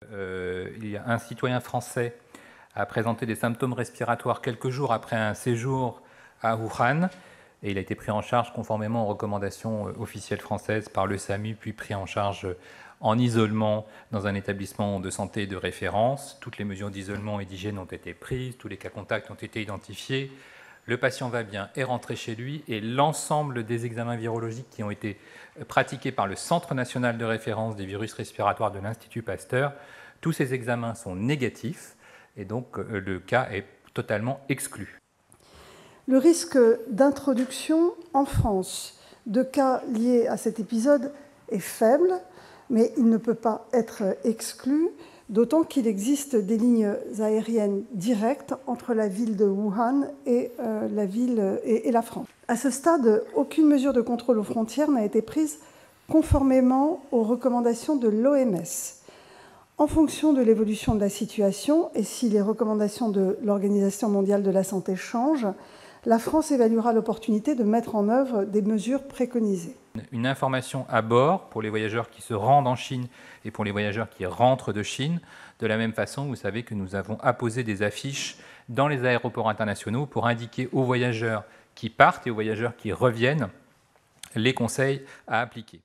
Il y a un citoyen français a présenté des symptômes respiratoires quelques jours après un séjour à Wuhan et il a été pris en charge conformément aux recommandations officielles françaises par le SAMU, puis pris en charge en isolement dans un établissement de santé de référence. Toutes les mesures d'isolement et d'hygiène ont été prises, tous les cas contacts ont été identifiés. Le patient va bien, est rentré chez lui et l'ensemble des examens virologiques qui ont été pratiqués par le Centre national de référence des virus respiratoires de l'Institut Pasteur, tous ces examens sont négatifs et donc le cas est totalement exclu. Le risque d'introduction en France de cas liés à cet épisode est faible, mais il ne peut pas être exclu, d'autant qu'il existe des lignes aériennes directes entre la ville de Wuhan et la France. À ce stade, aucune mesure de contrôle aux frontières n'a été prise conformément aux recommandations de l'OMS. En fonction de l'évolution de la situation et si les recommandations de l'Organisation mondiale de la santé changent, la France évaluera l'opportunité de mettre en œuvre des mesures préconisées. Une information à bord pour les voyageurs qui se rendent en Chine et pour les voyageurs qui rentrent de Chine. De la même façon, vous savez que nous avons apposé des affiches dans les aéroports internationaux pour indiquer aux voyageurs qui partent et aux voyageurs qui reviennent les conseils à appliquer.